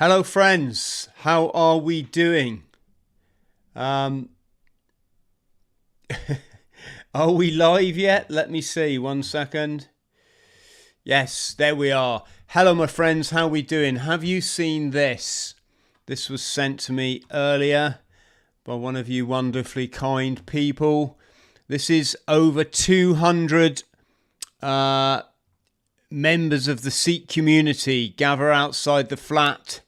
Hello friends, how are we doing? Are we live yet? Let me see, 1 second. Yes, there we are. Hello my friends, how are we doing? Have you seen this? This was sent to me earlier by one of you wonderfully kind people. This is over 200 members of the Sikh community gather outside the flat.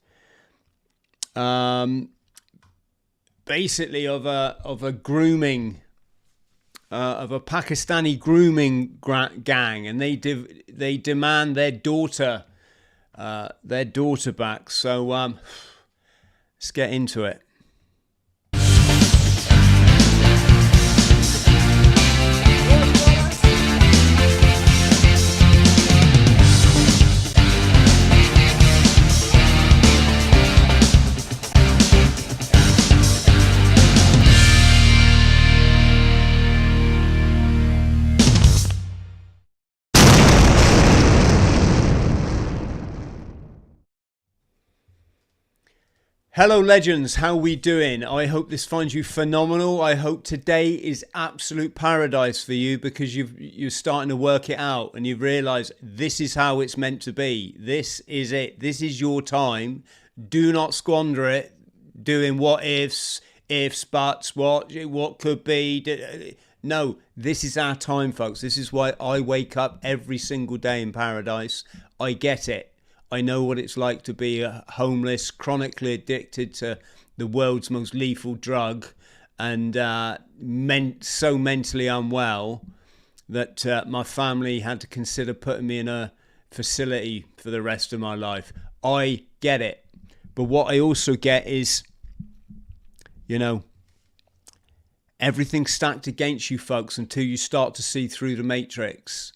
Basically of a grooming of a Pakistani grooming gang, and they demand their daughter back. So let's get into it. Hello legends, how we doing? I hope this finds you phenomenal. I hope today is absolute paradise for you because you're starting to work it out and you've realised this is how it's meant to be. This is it. This is your time. Do not squander it doing what ifs, buts, what could be. No, this is our time, folks. This is why I wake up every single day in paradise. I get it. I know what it's like to be homeless, chronically addicted to the world's most lethal drug, and so mentally unwell that my family had to consider putting me in a facility for the rest of my life. I get it. But what I also get is, everything's stacked against you, folks, until you start to see through the matrix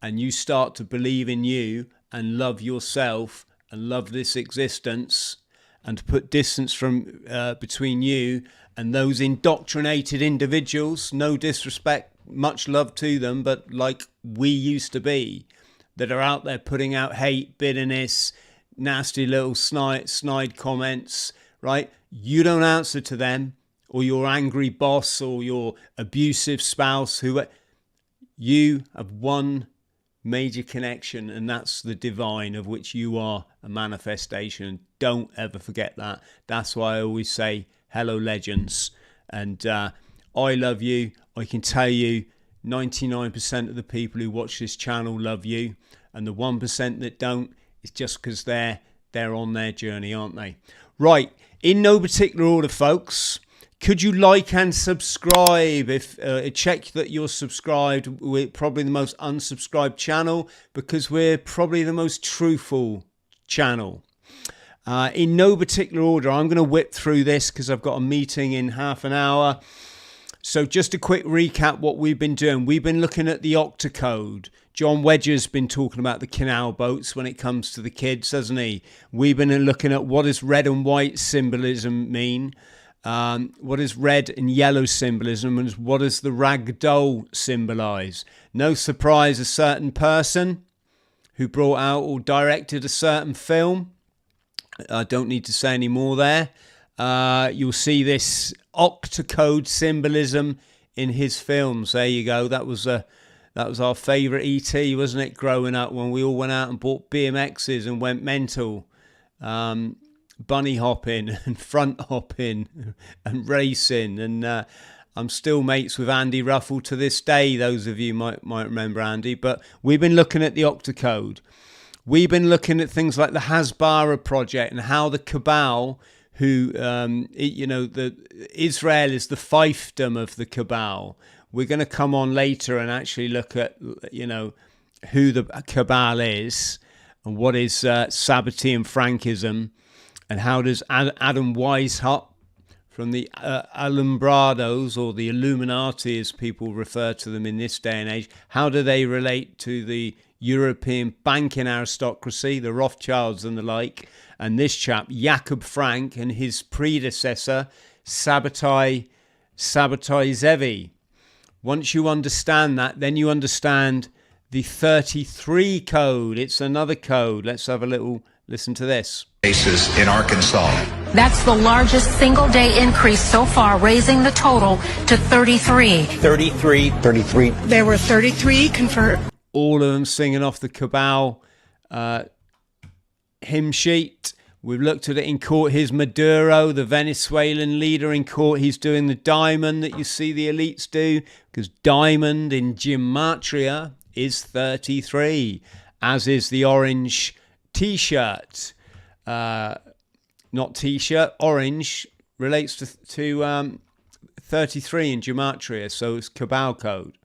and you start to believe in you and love yourself and love this existence, and put distance from between you and those indoctrinated individuals. No disrespect, much love to them, but like we used to be, that are out there putting out hate, bitterness, nasty little snide comments, right? You don't answer to them, or your angry boss, or your abusive spouse. You have one major connection, and that's the divine, of which you are a manifestation. Don't ever forget that. That's why I always say hello legends, and I love you. I can tell you 99% of the people who watch this channel love you, and the 1% that don't is just because they're on their journey, aren't they? Right, in no particular order, folks. Could you like and subscribe? If check that you're subscribed. We're probably the most unsubscribed channel because we're probably the most truthful channel. In no particular order, I'm going to whip through this because I've got a meeting in half an hour. So just a quick recap what we've been doing. We've been looking at the octocode. John Wedger's been talking about the canal boats when it comes to the kids, hasn't he? We've been looking at what does red and white symbolism mean. What is red and yellow symbolism, and what does the rag doll symbolize? No surprise, a certain person who brought out or directed a certain film. I don't need to say any more there. You'll see this octocode symbolism in his films. There you go. That was our favourite ET, wasn't it, growing up, when we all went out and bought BMXs and went mental. Bunny hopping and front hopping and racing, and I'm still mates with Andy Ruffle to this day. Those of you might remember Andy. But we've been looking at the octocode. We've been looking at things like the Hasbara project and how the Cabal, who Israel is the fiefdom of the Cabal. We're going to come on later and actually look at who the Cabal is and what is Sabbatean Frankism. And how does Adam Weishaupt from the Alumbrados, or the Illuminati as people refer to them in this day and age, how do they relate to the European banking aristocracy, the Rothschilds and the like? And this chap, Jakob Frank, and his predecessor, Sabbatai Zevi. Once you understand that, then you understand the 33 code. It's another code. Let's have a little Listen to this. Cases in Arkansas. That's the largest single-day increase so far, raising the total to 33. 33. There were 33 confirmed. All of them singing off the Cabal hymn sheet. We've looked at it in court. Here's Maduro, the Venezuelan leader in court. He's doing the diamond that you see the elites do, because diamond in gematria is 33, as is the orange T-shirt. Not T-shirt, orange relates to 33 in gematria, so it's Cabal code.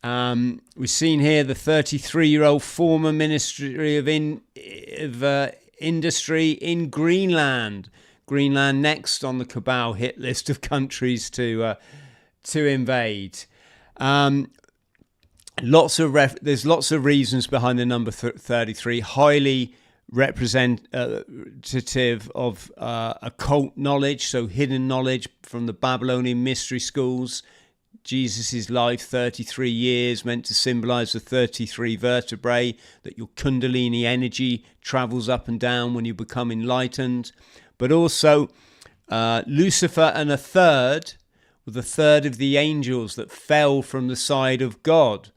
We've seen here the 33-year-old former Ministry of Industry in Greenland. Greenland next on the Cabal hit list of countries to invade. There's lots of reasons behind the number 33. Highly representative of occult knowledge, so hidden knowledge from the Babylonian mystery schools. Jesus' life, 33 years, meant to symbolize the 33 vertebrae, that your Kundalini energy travels up and down when you become enlightened. But also Lucifer and a third, were the third of the angels that fell from the side of God.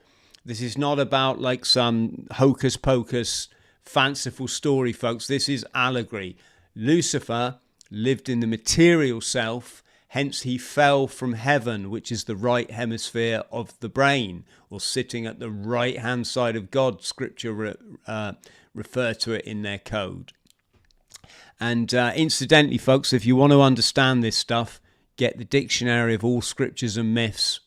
This is not about like some hocus pocus fanciful story, folks. This is allegory. Lucifer lived in the material self, hence he fell from heaven, which is the right hemisphere of the brain, or sitting at the right hand side of God. Scripture refer to it in their code. And incidentally, folks, if you want to understand this stuff, get the Dictionary of All Scriptures and Myths.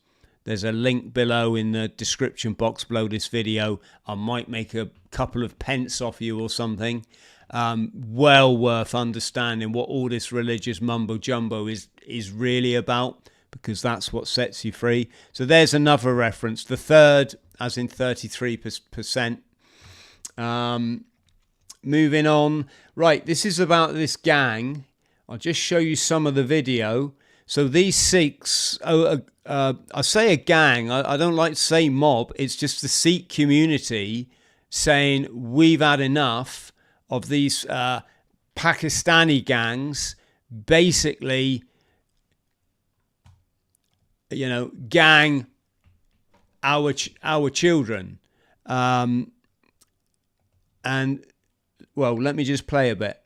There's a link below in the description box below this video. I might make a couple of pence off you or something. Well worth understanding what all this religious mumbo jumbo is really about, because that's what sets you free. So there's another reference. The third, as in 33%. Moving on. Right, this is about this gang. I'll just show you some of the video. So these Sikhs, I say a gang, I don't like to say mob, it's just the Sikh community saying we've had enough of these Pakistani gangs, basically, gang our children. And, well, let me just play a bit.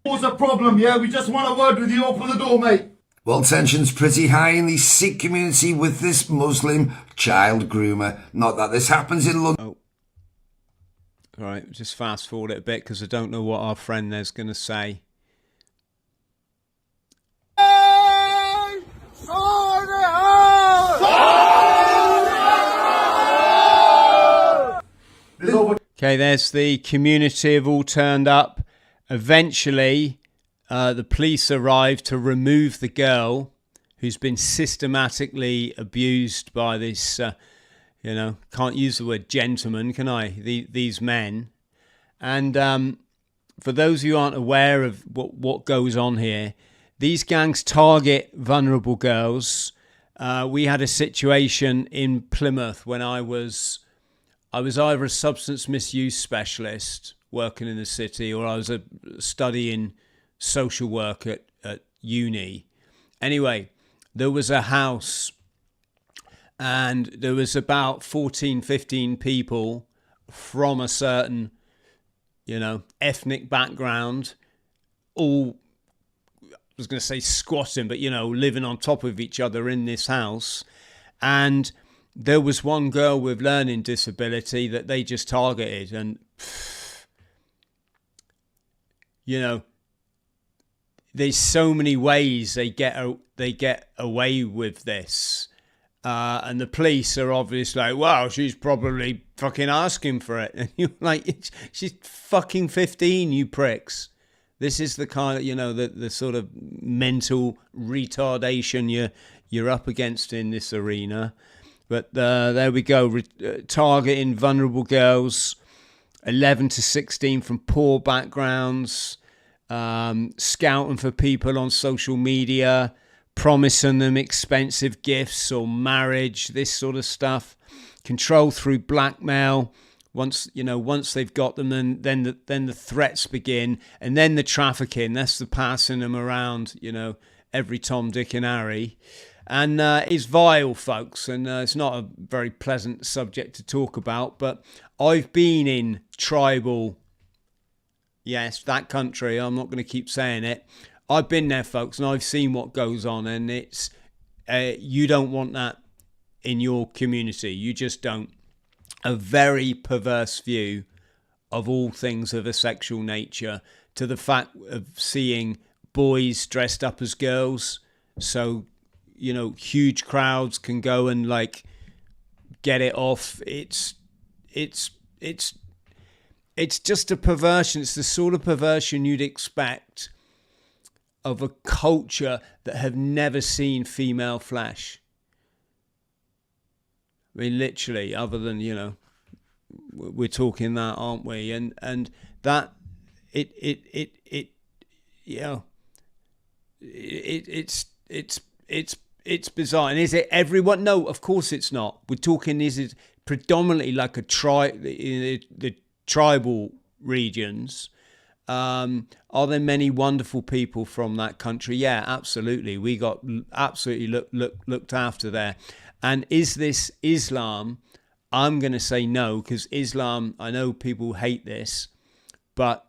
What's the problem, yeah? We just want a word with you. Open the door, mate. Well, tension's pretty high in the Sikh community with this Muslim child groomer. Not that this happens in London. Oh. All right, just fast forward it a bit because I don't know what our friend there's going to say. Okay, there's the community have all turned up. Eventually, the police arrived to remove the girl who's been systematically abused by this, can't use the word gentleman, can I? These men. And for those who aren't aware of what goes on here, these gangs target vulnerable girls. We had a situation in Plymouth when I was either a substance misuse specialist working in the city, or I was studying social work at uni. Anyway, there was a house and there was about 14, 15 people from a certain, ethnic background, all, I was going to say squatting, but, living on top of each other in this house. And there was one girl with learning disability that they just targeted, and there's so many ways they get away with this, and the police are obviously like, wow, she's probably fucking asking for it, and you're like, she's fucking 15, you pricks. This is the kind of the sort of mental retardation you're up against in this arena. But there we go, targeting vulnerable girls, 11 to 16 from poor backgrounds, scouting for people on social media, promising them expensive gifts or marriage, this sort of stuff. Control through blackmail, Once they've got them, then the threats begin, and then the trafficking. That's the passing them around, every Tom, Dick, and Harry, and it's vile, folks. And it's not a very pleasant subject to talk about. But I've been in tribal, yes, that country. I'm not going to keep saying it. I've been there, folks, and I've seen what goes on, and it's you don't want that in your community. You just don't. A very perverse view of all things of a sexual nature, to the fact of seeing boys dressed up as girls. So, huge crowds can go and get it off. It's just a perversion. It's the sort of perversion you'd expect of a culture that have never seen female flesh. I mean, literally, other than, we're talking that, aren't we? And that, it's bizarre. And is it everyone? No, of course it's not. We're talking, is it predominantly like the tribal regions? Are there many wonderful people from that country? Yeah, absolutely. We got absolutely looked after there. And is this Islam? I'm going to say no, because Islam, I know people hate this, but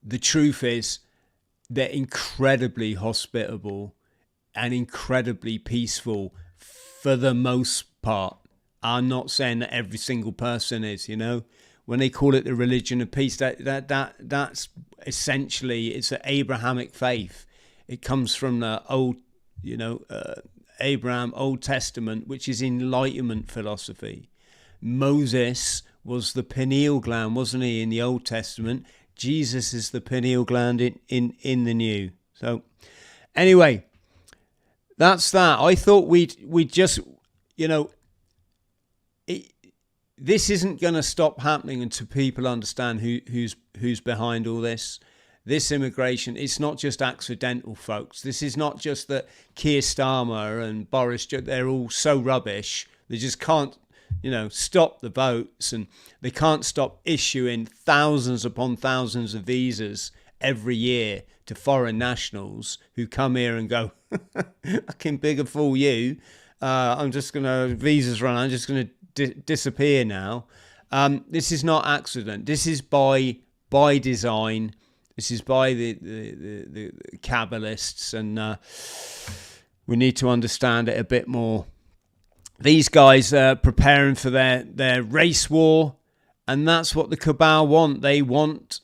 the truth is they're incredibly hospitable and incredibly peaceful for the most part. I'm not saying that every single person is, when they call it the religion of peace, that's essentially, it's an Abrahamic faith. It comes from the old, Abraham, Old Testament, which is Enlightenment philosophy. Moses was the pineal gland, wasn't he, in the Old Testament? Jesus is the pineal gland in the New. So, anyway, that's that. I thought we'd just, this isn't going to stop happening until people understand who's behind all this. This immigration, it's not just accidental, folks. This is not just that Keir Starmer and Boris, they're all so rubbish. They just can't, stop the votes, and they can't stop issuing thousands upon thousands of visas every year to foreign nationals who come here and go, I can bigger fool you. I'm just going to, visas run, I'm just going to disappear now. This is not accident. This is by design. This is by the Kabbalists, and we need to understand it a bit more. These guys are preparing for their race war, and that's what the cabal want. They want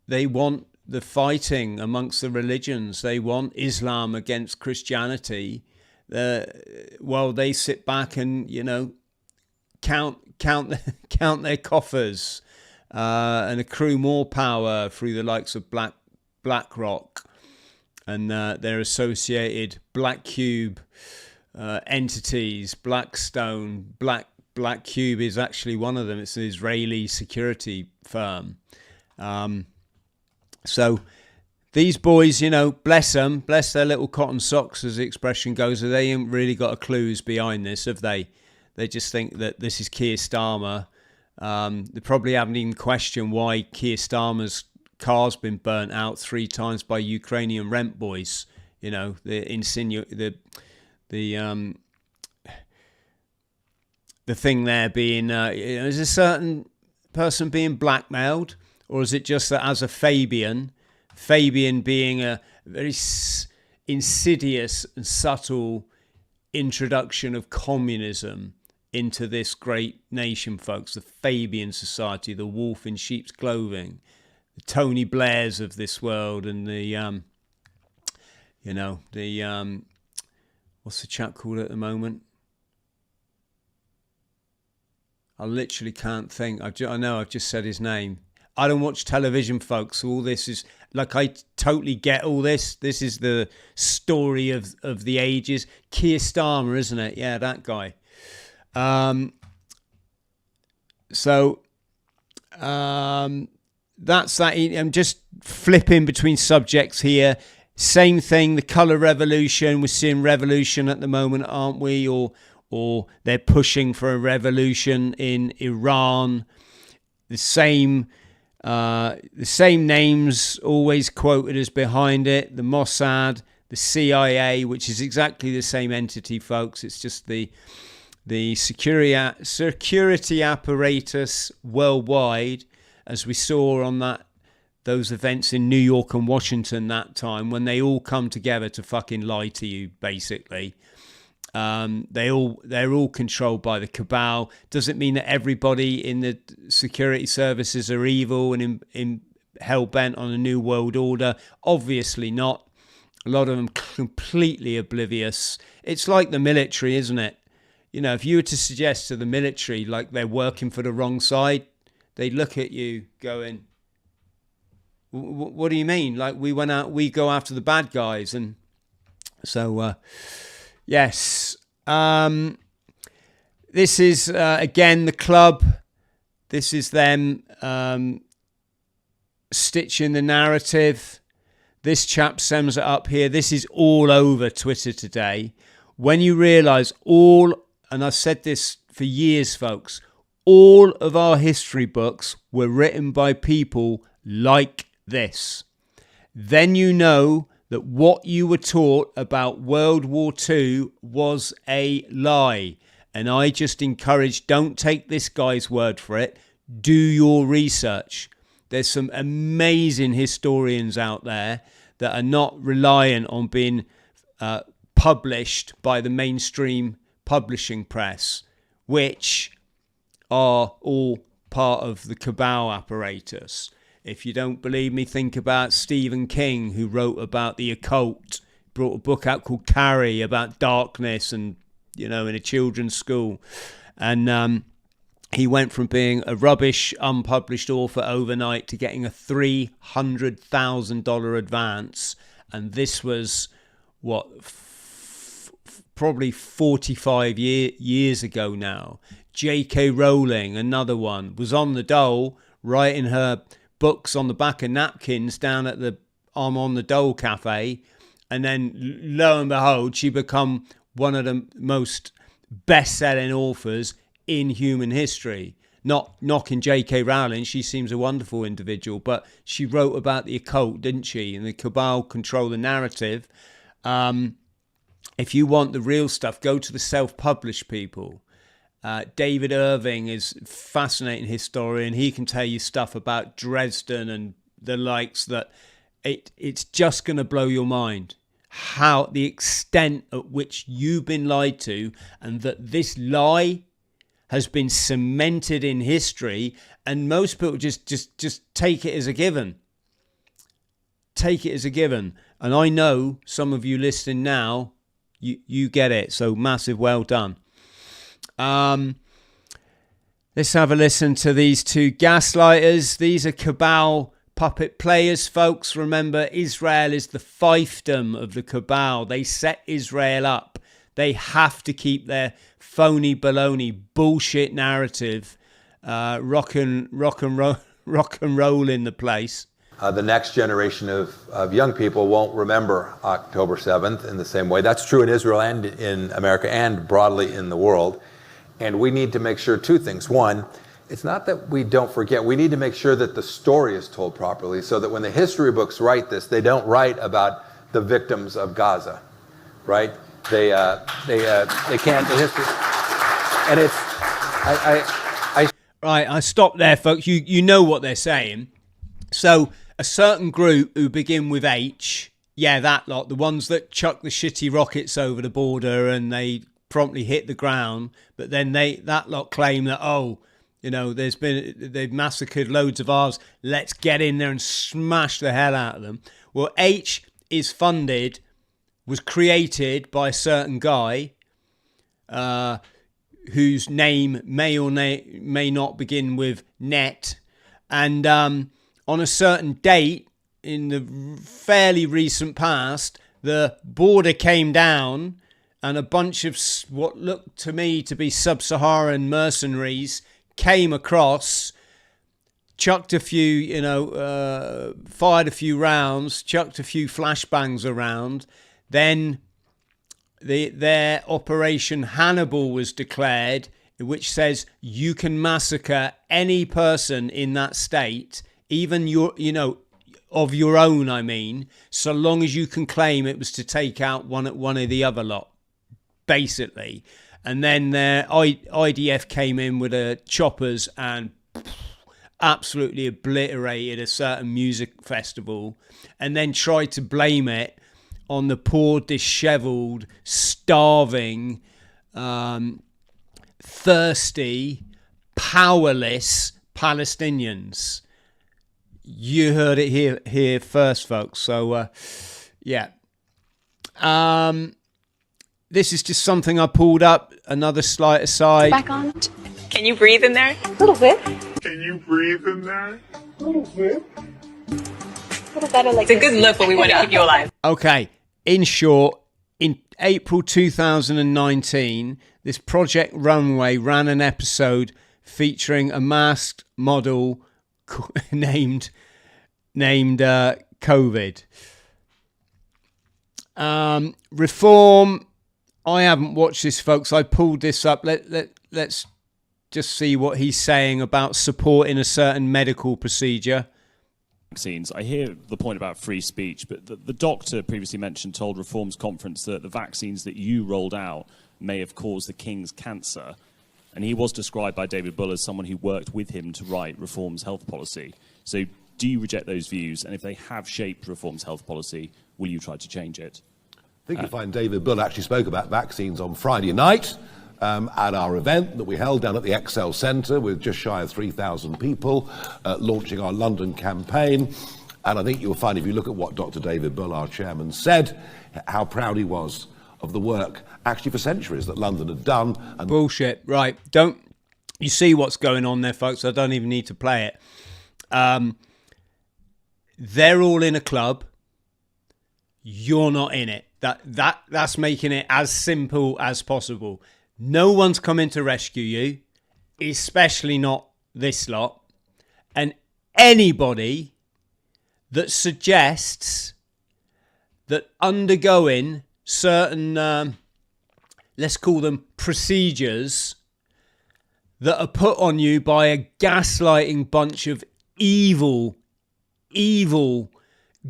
the fighting amongst the religions. They want Islam against Christianity. While they sit back and count their coffers and accrue more power through the likes of BlackRock and their associated Black Cube entities. Blackstone, Black Cube is actually one of them. It's an Israeli security firm. So these boys, bless them, bless their little cotton socks, as the expression goes. They ain't really got a clue who's behind this, have they? They just think that this is Keir Starmer. They probably haven't even questioned why Keir Starmer's car's been burnt out 3 times by Ukrainian rent boys. The thing there being, is a certain person being blackmailed, or is it just that as a Fabian being a very insidious and subtle introduction of communism into this great nation, folks, the Fabian Society, the wolf in sheep's clothing, the Tony Blairs of this world, and what's the chap called at the moment? I literally can't think. I know I've just said his name. I don't watch television, folks. All this is, I totally get all this. This is the story of the ages. Keir Starmer, isn't it? Yeah, that guy. That's that. I'm just flipping between subjects here. Same thing, the colour revolution. We're seeing revolution at the moment, aren't we? Or or they're pushing for a revolution in Iran. The same names always quoted as behind it: the Mossad, the CIA, which is exactly the same entity, folks. It's just the security apparatus worldwide, as we saw on those events in New York and Washington that time, when they all come together to fucking lie to you, basically. They're all controlled by the cabal. Doesn't mean that everybody in the security services are evil and in hell-bent on a new world order. Obviously not. A lot of them completely oblivious. It's like the military, isn't it? You know, if you were to suggest to the military like they're working for the wrong side, they'd look at you going, what do you mean? Like, we go after the bad guys. And so, yes. This is, again, the club. This is them stitching the narrative. This chap sums it up here. This is all over Twitter today. When you realise and I've said this for years, folks, all of our history books were written by people like this. Then you know that what you were taught about World War II was a lie. And I just encourage, don't take this guy's word for it. Do your research. There's some amazing historians out there that are not reliant on being published by the mainstream publishing press, which are all part of the cabal apparatus. If you don't believe me, think about Stephen King, who wrote about the occult, brought a book out called Carrie about darkness and, in a children's school. And he went from being a rubbish, unpublished author overnight to getting a $300,000 advance. And this was, probably 45 years ago now. J.K. Rowling, another one, was on the dole writing her books on the back of napkins down at the I'm on the Dole cafe, and then lo and behold, she become one of the most best-selling authors in human history. Not knocking J.K. Rowling, she seems a wonderful individual, but she wrote about the occult, didn't she? And the cabal control the narrative. If you want the real stuff, go to the self-published people. David Irving is a fascinating historian. He can tell you stuff about Dresden and the likes that it's just going to blow your mind. How the extent at which you've been lied to, and that this lie has been cemented in history, and most people just take it as a given. Take it as a given. And I know some of you listening now, you get it. So massive well done. Let's have a listen to these two gaslighters. These are cabal puppet players, folks. Remember, Israel is the fiefdom of the cabal. They set Israel up. They have to keep their phony baloney bullshit narrative rock and roll in the place. The next generation of young people won't remember October 7th in the same way. That's true in Israel and in America and broadly in the world. And we need to make sure two things. One, it's not that we don't forget. We need to make sure that the story is told properly, so that when the history books write this, they don't write about the victims of Gaza, right? They can't. The history, and it's Right, I stop there, folks. You know what they're saying. So a certain group who begin with H, yeah, that lot, the ones that chuck the shitty rockets over the border and they promptly hit the ground, but then that lot claim that, they've massacred loads of ours, let's get in there and smash the hell out of them. Well, H was created by a certain guy whose name may or may not begin with net, and on a certain date in the fairly recent past, the border came down and a bunch of what looked to me to be sub-Saharan mercenaries came across, chucked a few, fired a few rounds, chucked a few flashbangs around, then their Operation Hannibal was declared, which says you can massacre any person in that state, even of your own, I mean, so long as you can claim it was to take out one of the other lot, basically. And then their IDF came in with choppers and absolutely obliterated a certain music festival, and then tried to blame it on the poor, dishevelled, starving, thirsty, powerless Palestinians. You heard it here first, folks. So, yeah. This is just something I pulled up. Another slight aside. Back on. Can you breathe in there? A little bit. Can you breathe in there? A little bit. A little better like It's a good look, but we want to keep you alive. Okay. In short, in April 2019, this Project Runway ran an episode featuring a masked model named COVID. Reform. I haven't watched this, folks. I pulled this up. Let's just see what he's saying about supporting a certain medical procedure. Vaccines. I hear the point about free speech, but the doctor previously mentioned told Reform's conference that the vaccines that you rolled out may have caused the King's cancer. And he was described by David Bull as someone who worked with him to write Reform's health policy. So do you reject those views? And if they have shaped Reform's health policy, will you try to change it? I think you'll find David Bull actually spoke about vaccines on Friday night at our event that we held down at the Excel Centre with just shy of 3,000 people launching our London campaign. And I think you'll find, if you look at what Dr. David Bull, our chairman, said, how proud he was of the work, actually for centuries, that London had done. And bullshit, right? Don't you see what's going on there, folks? I don't even need to play it. They're all in a club. You're not in it. That's making it as simple as possible. No one's coming to rescue you, especially not this lot. And anybody that suggests that undergoing certain, let's call them procedures, that are put on you by a gaslighting bunch of evil,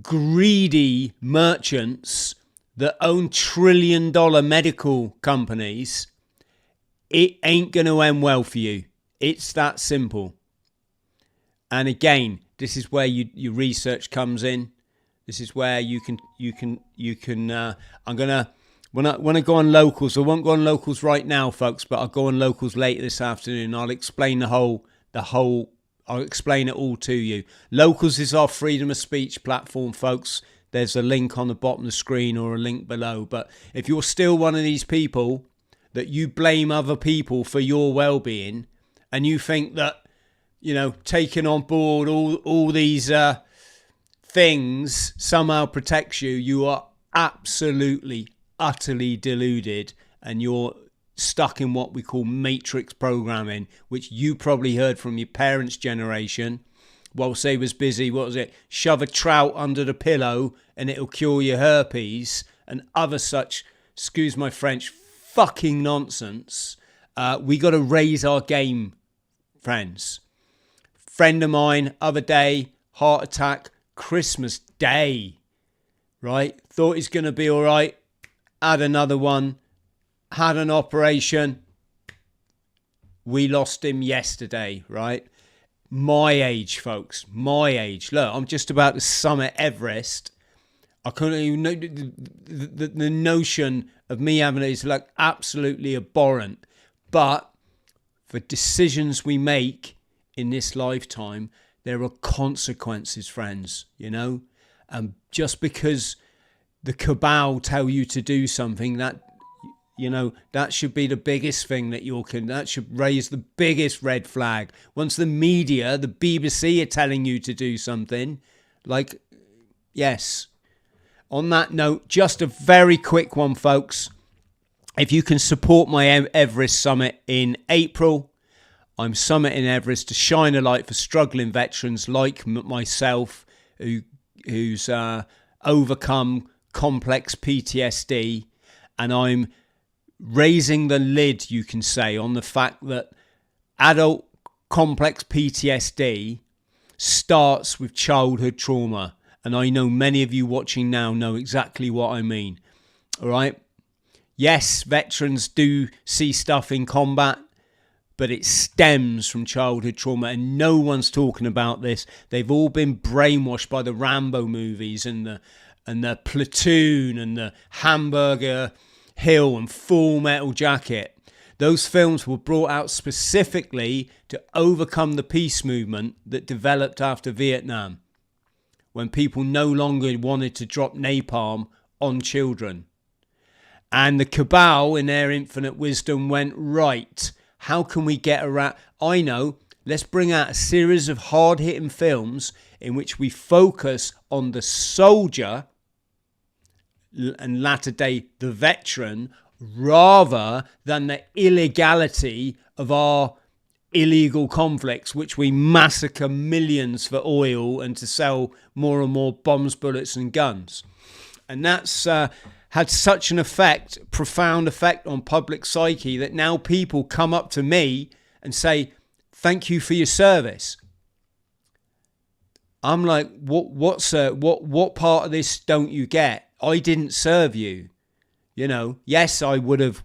greedy merchants that own $1 trillion medical companies, it ain't going to end well for you. It's that simple. And again, this is where your research comes in. This is where you can. I'm gonna when I go on locals. I won't go on locals right now, folks, but I'll go on locals later this afternoon. I'll explain the whole. I'll explain it all to you. Locals is our freedom of speech platform, folks. There's a link on the bottom of the screen or a link below. But if you're still one of these people that you blame other people for your well-being, and you think that, taking on board all these things somehow protects you, you are absolutely, utterly deluded, and you're stuck in what we call matrix programming, which you probably heard from your parents' generation whilst they was busy, shove a trout under the pillow and it'll cure your herpes, and other such, excuse my French, fucking nonsense. We got to raise our game, friends. Friend of mine, other day, heart attack, Christmas Day, right? Thought he's going to be all right. Had another one. Had an operation. We lost him yesterday, right? My age, folks. My age. Look, I'm just about to summit Everest. I couldn't even know the notion of me having it is like absolutely abhorrent. But for decisions we make in this lifetime, there are consequences, friends, And just because the cabal tell you to do something, that should be the biggest thing that should raise the biggest red flag. Once the media, the BBC, are telling you to do something, yes. On that note, just a very quick one, folks. If you can support my Everest summit in April, I'm summiting Everest to shine a light for struggling veterans like myself who's overcome complex PTSD. And I'm raising the lid, you can say, on the fact that adult complex PTSD starts with childhood trauma. And I know many of you watching now know exactly what I mean. All right? Yes, veterans do see stuff in combat, but it stems from childhood trauma, and no one's talking about this. They've all been brainwashed by the Rambo movies and the Platoon and the Hamburger Hill and Full Metal Jacket. Those films were brought out specifically to overcome the peace movement that developed after Vietnam, when people no longer wanted to drop napalm on children. And the cabal, in their infinite wisdom, went, right, how can we get around? I know, let's bring out a series of hard-hitting films in which we focus on the soldier and latter day the veteran, rather than the illegality of our illegal conflicts, which we massacre millions for oil and to sell more and more bombs, bullets and guns. And that's had such an effect, profound effect on public psyche, that now people come up to me and say, thank you for your service. I'm like, what part of this don't you get? I didn't serve you. You know, yes, I would have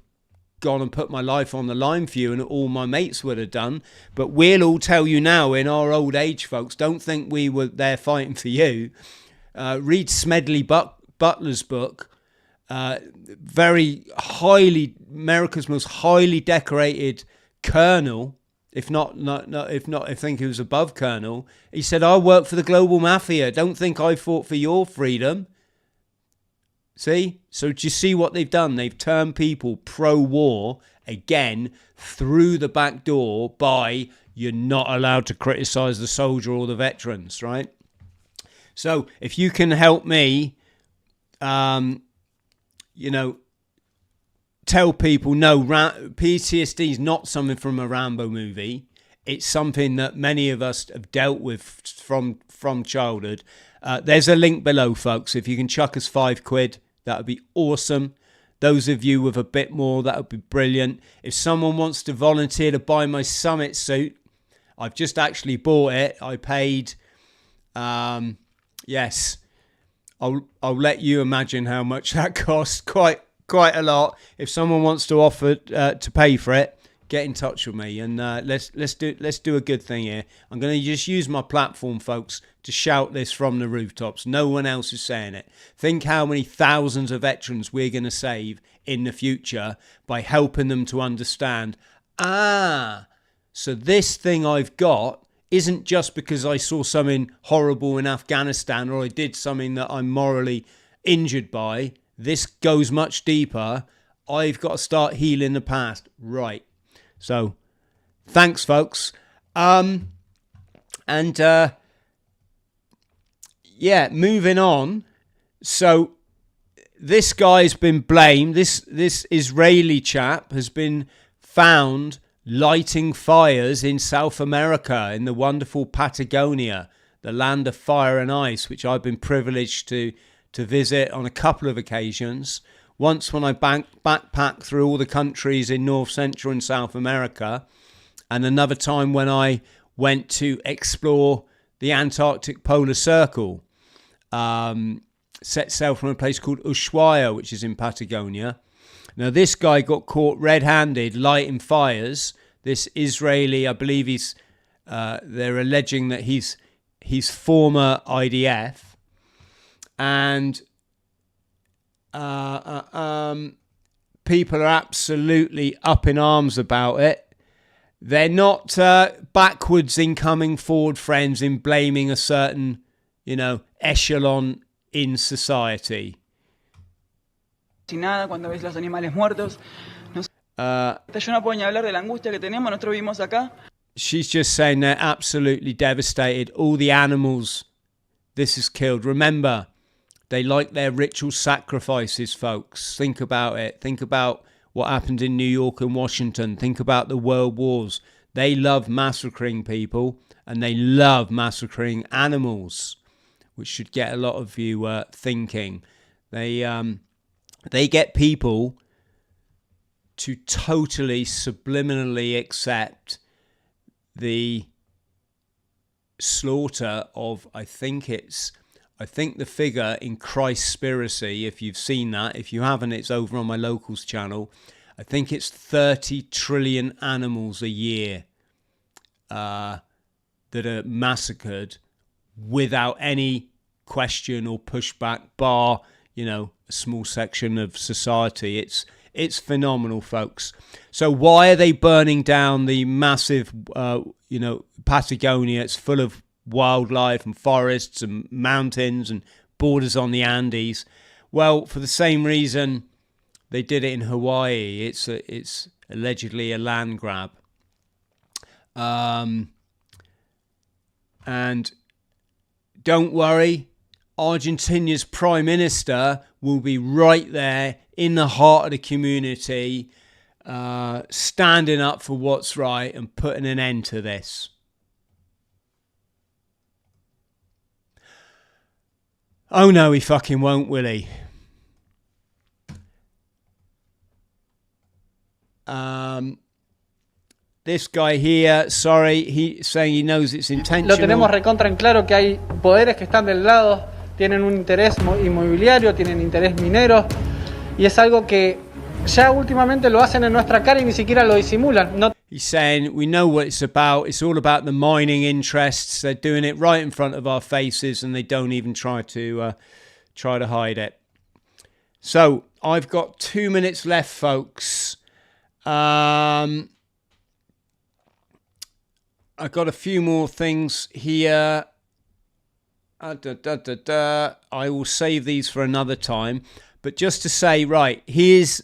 gone and put my life on the line for you, and all my mates would have done, but we'll all tell you now in our old age, folks, don't think we were there fighting for you. Read Smedley Butler's book, very highly, America's most highly decorated colonel, if I think he was above colonel. He said, I work for the global mafia. Don't think I fought for your freedom. See? So do you see what they've done? They've turned people pro-war again through the back door by, you're not allowed to criticize the soldier or the veterans, right? So if you can help me, you know, tell people, no, PTSD is not something from a Rambo movie. It's something that many of us have dealt with from childhood. There's a link below, folks. If you can chuck us £5, that would be awesome. Those of you with a bit more, that would be brilliant. If someone wants to volunteer to buy my Summit suit, I've just actually bought it. I paid, yes, I'll let you imagine how much that cost. Quite a lot. If someone wants to offer to pay for it, get in touch with me, and let's do a good thing here. I'm going to just use my platform, folks, to shout this from the rooftops. No one else is saying it. Think how many thousands of veterans we're going to save in the future by helping them to understand, so this thing I've got isn't just because I saw something horrible in Afghanistan or I did something that I'm morally injured by. This goes much deeper. I've got to start healing the past. Right. So, thanks, folks. Yeah, moving on. So, this guy's been blamed. This Israeli chap has been found lighting fires in South America, in the wonderful Patagonia, the land of fire and ice, which I've been privileged to visit on a couple of occasions. Once when I backpacked through all the countries in North, Central and South America, and another time when I went to explore the Antarctic Polar Circle, set sail from a place called Ushuaia, which is in Patagonia. Now, this guy got caught red-handed lighting fires. This Israeli, I believe they're alleging that he's former IDF. And people are absolutely up in arms about it. They're not backwards in coming forward, friends, in blaming a certain, echelon in society. Cuando ves los animales muertos, yo no puedo ni hablar de la angustia que tenemos. Nosotros vivimos acá. She's just saying they're absolutely devastated. All the animals this has killed. Remember, they like their ritual sacrifices, folks. Think about it. Think about what happened in New York and Washington. Think about the world wars. They love massacring people, and they love massacring animals, which should get a lot of you thinking. They get people to totally subliminally accept the slaughter of, I think the figure in Christspiracy, if you've seen that, if you haven't, it's over on my locals channel. I think it's 30 trillion animals a year that are massacred without any question or pushback, bar, a small section of society. It's phenomenal, folks. So why are they burning down the massive, Patagonia? It's full of wildlife and forests and mountains and borders on the Andes. Well, for the same reason they did it in Hawaii. It's allegedly a land grab. And don't worry, Argentina's Prime Minister will be right there in the heart of the community, standing up for what's right and putting an end to this. Oh no, he fucking won't, will he? This guy here, sorry, he's saying he knows it's intentional. Lo tenemos recontra en claro que hay poderes que están del lado, tienen un interés inmobiliario, tienen interés minero, y es algo que ya últimamente lo hacen en nuestra cara y ni siquiera lo disimulan. No. He's saying we know what it's about. It's all about the mining interests. They're doing it right in front of our faces, and they don't even try to hide it. So I've got 2 minutes left, folks. I've got a few more things here. I will save these for another time. But just to say, right, here's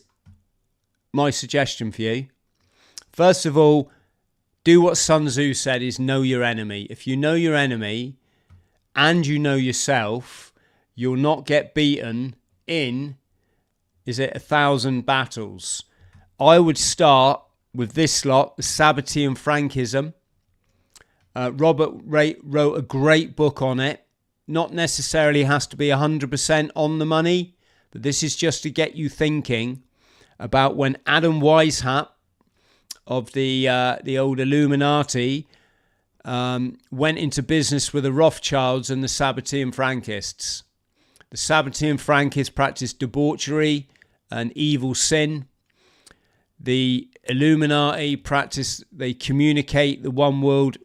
my suggestion for you. First of all, do what Sun Tzu said, is know your enemy. If you know your enemy and you know yourself, you'll not get beaten in, 1,000 battles. I would start with this lot, the Sabbatean Frankism. Robert wrote a great book on it. Not necessarily has to be 100% on the money, but this is just to get you thinking about when Adam Weishaupt of the old Illuminati went into business with the Rothschilds and the Sabbatean Frankists. The Sabbatean Frankists practiced debauchery and evil sin. The Illuminati they communicate the one world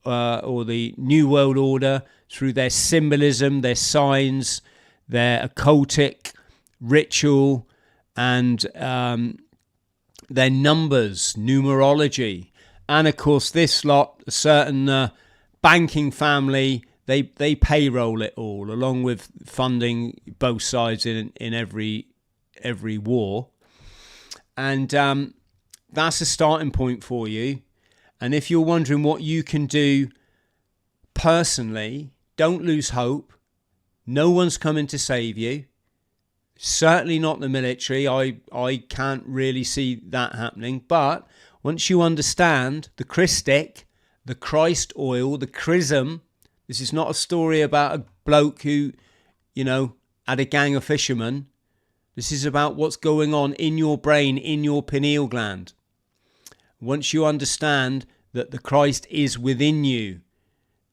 or the New World Order through their symbolism, their signs, their occultic ritual, and their numbers, numerology. And of course, this lot, a certain banking family, they payroll it all, along with funding both sides in every war. And that's a starting point for you. And if you're wondering what you can do personally, don't lose hope. No one's coming to save you. Certainly not the military. I can't really see that happening. But once you understand the Christic, the Christ oil, the chrism, this is not a story about a bloke who, had a gang of fishermen. This is about what's going on in your brain, in your pineal gland. Once you understand that the Christ is within you,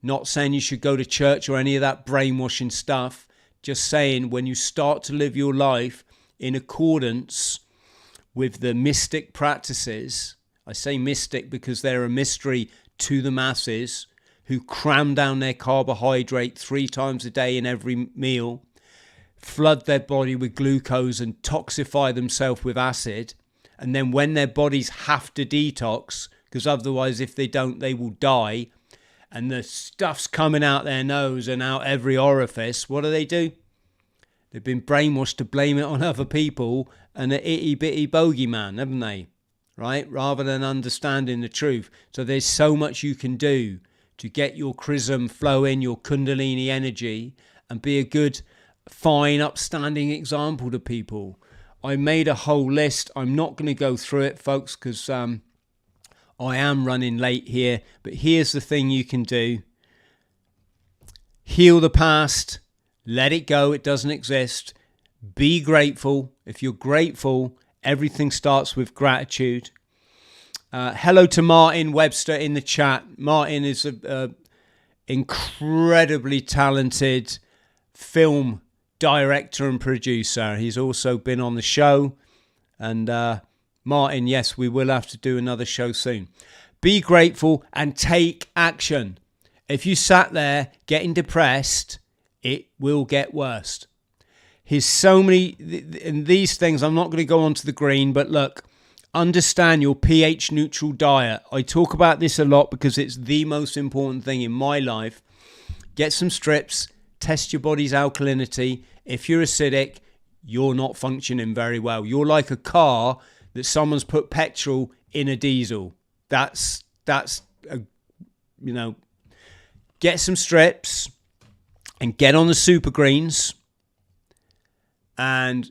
not saying you should go to church or any of that brainwashing stuff, just saying when you start to live your life in accordance with the mystic practices, I say mystic because they're a mystery to the masses who cram down their carbohydrate 3 times a day in every meal, flood their body with glucose and toxify themselves with acid. And then when their bodies have to detox, because otherwise if they don't, they will die, and the stuff's coming out their nose and out every orifice, what do? They've been brainwashed to blame it on other people and an itty-bitty bogeyman, haven't they? Right? Rather than understanding the truth. So there's so much you can do to get your chrism flowing, your kundalini energy, and be a good, fine, upstanding example to people. I made a whole list. I'm not going to go through it, folks, because I am running late here. But here's the thing you can do. Heal the past. Let it go. It doesn't exist. Be grateful. If you're grateful, Everything starts with gratitude. Hello to Martin Webster in the chat. Martin is a incredibly talented film director and producer. He's also been on the show. And Martin, yes, we will have to do another show soon. Be grateful and take action. If you sat there getting depressed, it will get worse. Here's so many, and these things, I'm not going to go on to the green, but look, understand your pH neutral diet. I talk about this a lot because it's the most important thing in my life. Get some strips, test your body's alkalinity. If you're acidic, you're not functioning very well. You're like a car that someone's put petrol in a diesel. That's get some strips and get on the super greens and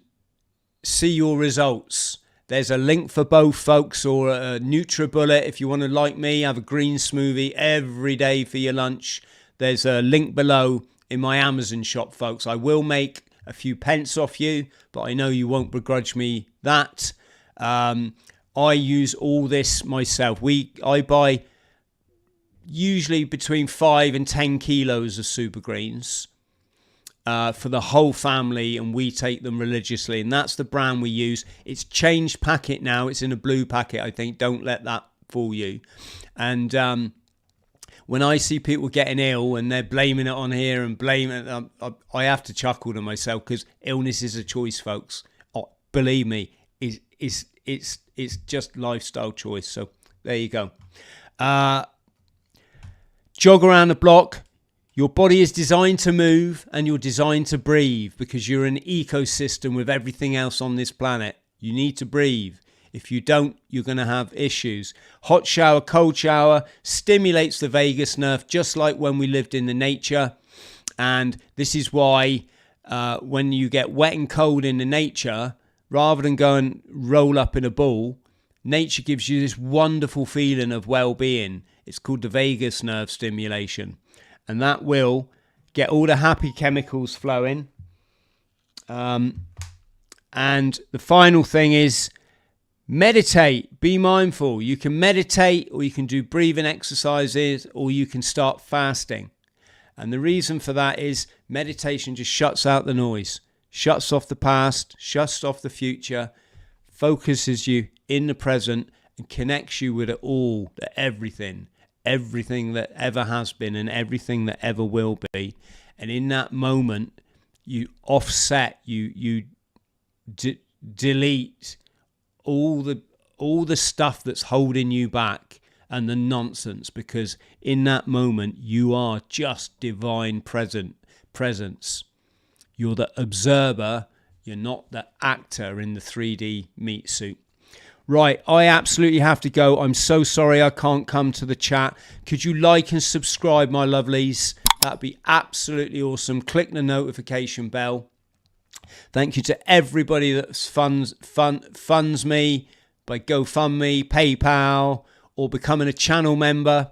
see your results. There's a link for both, folks, or a NutriBullet. If you want to, like me, have a green smoothie every day for your lunch, there's a link below in my Amazon shop, folks. I will make a few pence off you, but I know you won't begrudge me that. I use all this myself. I buy usually between 5 and 10 kilos of super greens for the whole family, and we take them religiously, and that's the brand we use. It's changed packet now. It's in a blue packet, I think. Don't let that fool you. And when I see people getting ill and they're blaming it on here and blaming it, I have to chuckle to myself, because illness is a choice, folks. Oh, believe me, it's just lifestyle choice. So there you go. Jog around the block. Your body is designed to move, and you're designed to breathe, because you're an ecosystem with everything else on this planet. You need to breathe. If you don't, you're going to have issues. Hot shower, cold shower stimulates the vagus nerve, just like when we lived in the nature. And this is why when you get wet and cold in the nature, rather than go and roll up in a ball, nature gives you this wonderful feeling of well-being. It's called the vagus nerve stimulation. And that will get all the happy chemicals flowing. And the final thing is meditate. Be mindful. You can meditate, or you can do breathing exercises, or you can start fasting. And the reason for that is meditation just shuts out the noise, shuts off the past, shuts off the future, focuses you in the present, and connects you with it all, everything that ever has been and everything that ever will be. And in that moment, you offset, you delete all the stuff that's holding you back and the nonsense, because in that moment you are just divine presence. You're the observer, you're not the actor in the 3D meat suit. Right, I absolutely have to go. I'm so sorry I can't come to the chat. Could you like and subscribe, my lovelies? That'd be absolutely awesome. Click the notification bell. Thank you to everybody that funds me by GoFundMe, PayPal, or becoming a channel member,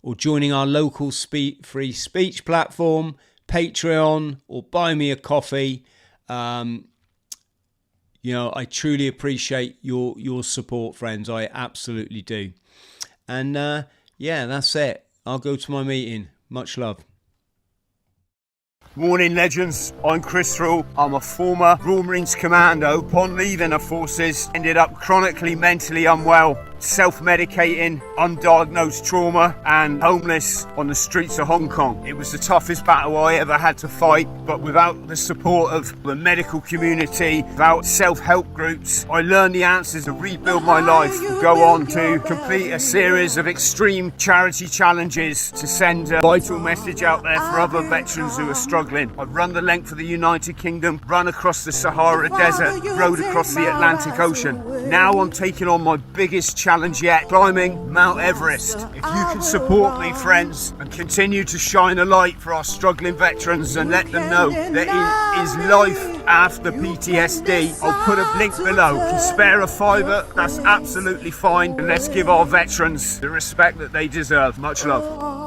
or joining our local free speech platform, Patreon, or buy me a coffee. I truly appreciate your support, friends. I absolutely do. And that's it. I'll go to my meeting. Much love. Morning, legends. I'm Chris Thrall. I'm a former Royal Marines commando. Upon leaving the forces, ended up chronically mentally unwell, self-medicating, undiagnosed trauma, and homeless on the streets of Hong Kong. It was the toughest battle I ever had to fight, but without the support of the medical community, without self-help groups, I learned the answers to rebuild my life, go on to complete a series of extreme charity challenges to send a vital message out there for other veterans who are struggling. I've run the length of the United Kingdom, run across the Sahara Desert, rode across the Atlantic Ocean. Now I'm taking on my biggest challenge yet, climbing Mount Everest. If you can support me, friends, and continue to shine a light for our struggling veterans and let them know that it is life after PTSD, I'll put a link below. Can spare a fiver? That's absolutely fine. And let's give our veterans the respect that they deserve. Much love.